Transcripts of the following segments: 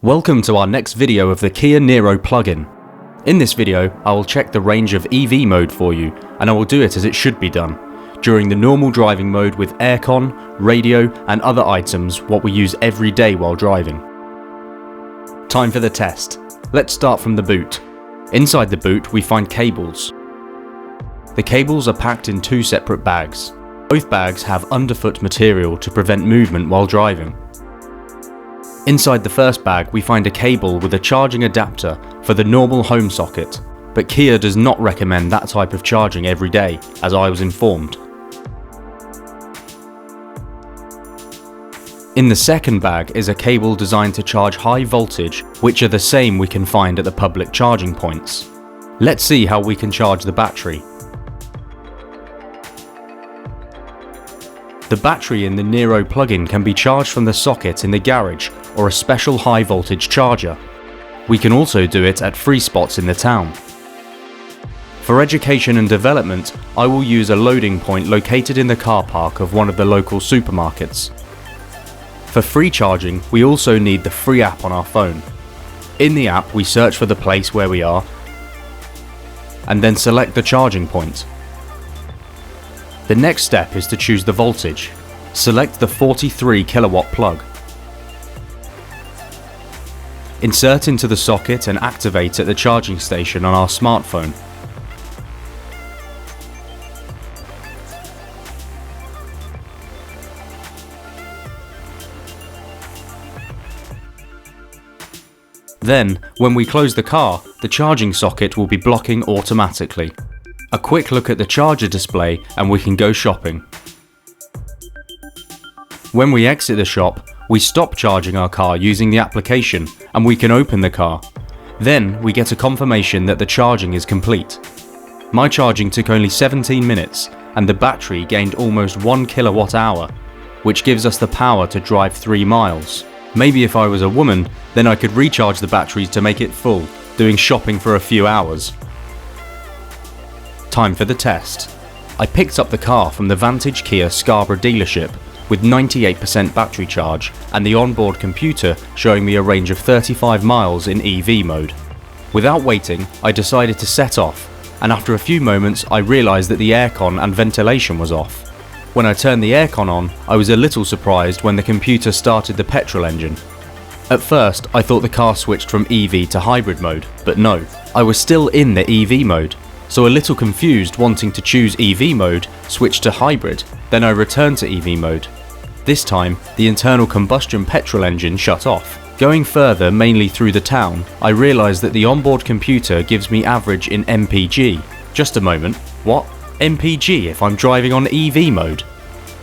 Welcome to our next video of the Kia Niro plugin. In this video, I will check the range of EV mode for you, and I will do it as it should be done, during the normal driving mode with aircon, radio and other items what we use every day while driving. Time for the test. Let's start from the boot. Inside the boot we find cables. The cables are packed in two separate bags. Both bags have underfoot material to prevent movement while driving. Inside the first bag we find a cable with a charging adapter for the normal home socket, but Kia does not recommend that type of charging every day, as I was informed. In the second bag is a cable designed to charge high voltage, which are the same we can find at the public charging points. Let's see how we can charge the battery. The battery in the Niro plugin can be charged from the socket in the garage or a special high voltage charger. We can also do it at free spots in the town. For education and development, I will use a loading point located in the car park of one of the local supermarkets. For free charging, we also need the free app on our phone. In the app, we search for the place where we are and then select the charging point. The next step is to choose the voltage. Select the 43 kilowatt plug. Insert into the socket and activate at the charging station on our smartphone. Then, when we close the car, the charging socket will be blocking automatically. A quick look at the charger display and we can go shopping. When we exit the shop, we stop charging our car using the application and we can open the car. Then we get a confirmation that the charging is complete. My charging took only 17 minutes and the battery gained almost 1 kilowatt hour, which gives us the power to drive 3 miles. Maybe if I was a woman, then I could recharge the batteries to make it full, doing shopping for a few hours. Time for the test. I picked up the car from the Vantage Kia Scarborough dealership with 98% battery charge and the onboard computer showing me a range of 35 miles in EV mode. Without waiting, I decided to set off, and after a few moments I realised that the aircon and ventilation was off. When I turned the aircon on, I was a little surprised when the computer started the petrol engine. At first, I thought the car switched from EV to hybrid mode, but no, I was still in the EV mode. So a little confused, wanting to choose EV mode, switched to hybrid, then I returned to EV mode. This time, the internal combustion petrol engine shut off. Going further, mainly through the town, I realised that the onboard computer gives me average in MPG. Just a moment, what? MPG if I'm driving on EV mode?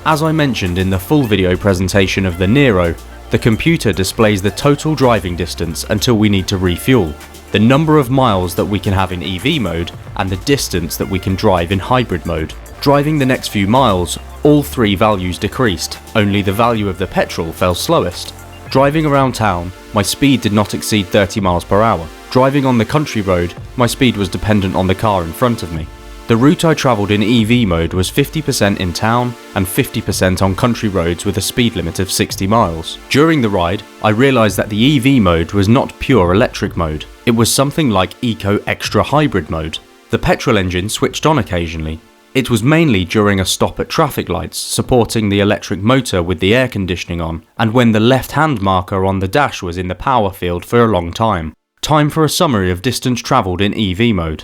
As I mentioned in the full video presentation of the Niro, the computer displays the total driving distance until we need to refuel, the number of miles that we can have in EV mode, and the distance that we can drive in hybrid mode. Driving the next few miles, all three values decreased, only the value of the petrol fell slowest. Driving around town, my speed did not exceed 30 miles per hour. Driving on the country road, my speed was dependent on the car in front of me. The route I travelled in EV mode was 50% in town and 50% on country roads with a speed limit of 60 miles. During the ride, I realised that the EV mode was not pure electric mode. It was something like Eco Extra Hybrid mode. The petrol engine switched on occasionally. It was mainly during a stop at traffic lights, supporting the electric motor with the air conditioning on, and when the left-hand marker on the dash was in the power field for a long time. Time for a summary of distance travelled in EV mode.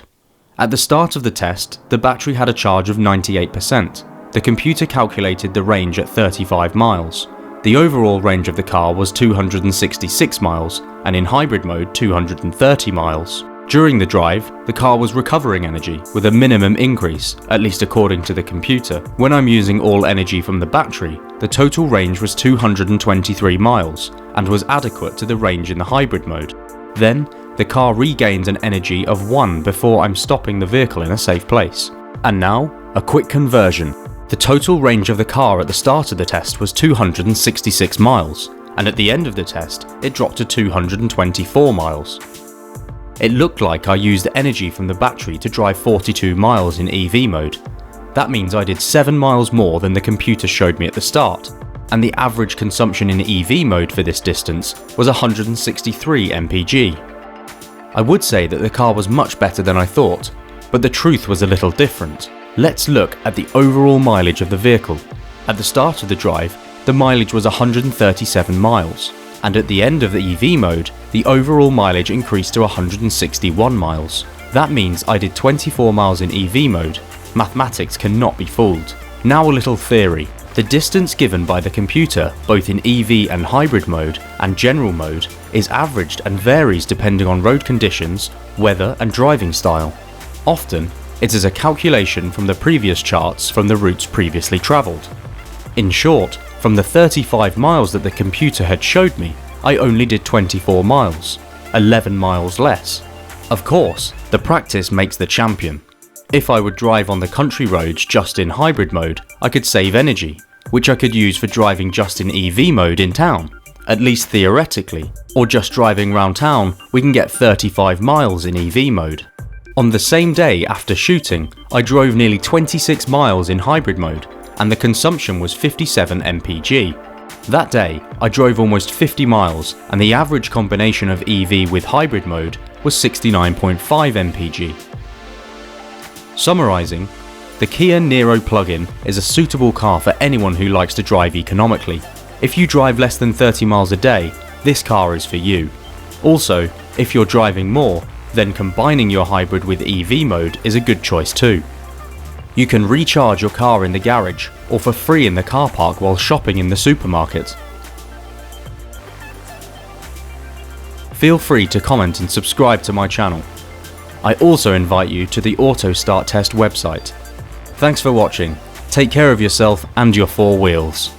At the start of the test, the battery had a charge of 98%. The computer calculated the range at 35 miles. The overall range of the car was 266 miles, and in hybrid mode 230 miles. During the drive, the car was recovering energy with a minimum increase, at least according to the computer. When I'm using all energy from the battery, the total range was 223 miles, and was adequate to the range in the hybrid mode. Then, the car regains an energy of 1 before I'm stopping the vehicle in a safe place. And now, a quick conversion. The total range of the car at the start of the test was 266 miles, and at the end of the test, it dropped to 224 miles. It looked like I used energy from the battery to drive 42 miles in EV mode. That means I did 7 miles more than the computer showed me at the start. and the average consumption in EV mode for this distance was 163 MPG. I would say that the car was much better than I thought, but the truth was a little different. Let's look at the overall mileage of the vehicle. At the start of the drive, the mileage was 137 miles, and at the end of the EV mode, the overall mileage increased to 161 miles. That means I did 24 miles in EV mode. Mathematics cannot be fooled. Now a little theory. The distance given by the computer, both in EV and hybrid mode and general mode, is averaged and varies depending on road conditions, weather and driving style. Often, it is a calculation from the previous charts from the routes previously travelled. In short, from the 35 miles that the computer had showed me, I only did 24 miles, 11 miles less. Of course, the practice makes the champion. If I would drive on the country roads just in hybrid mode, I could save energy, which I could use for driving just in EV mode in town, at least theoretically, or just driving round town, we can get 35 miles in EV mode. On the same day after shooting, I drove nearly 26 miles in hybrid mode, and the consumption was 57 MPG. That day, I drove almost 50 miles, and the average combination of EV with hybrid mode was 69.5 MPG. Summarising, the Kia Niro plug-in is a suitable car for anyone who likes to drive economically. If you drive less than 30 miles a day, this car is for you. Also, if you're driving more, then combining your hybrid with EV mode is a good choice too. You can recharge your car in the garage or for free in the car park while shopping in the supermarket. Feel free to comment and subscribe to my channel. I also invite you to the Auto Start Test website. Thanks for watching, take care of yourself and your four wheels.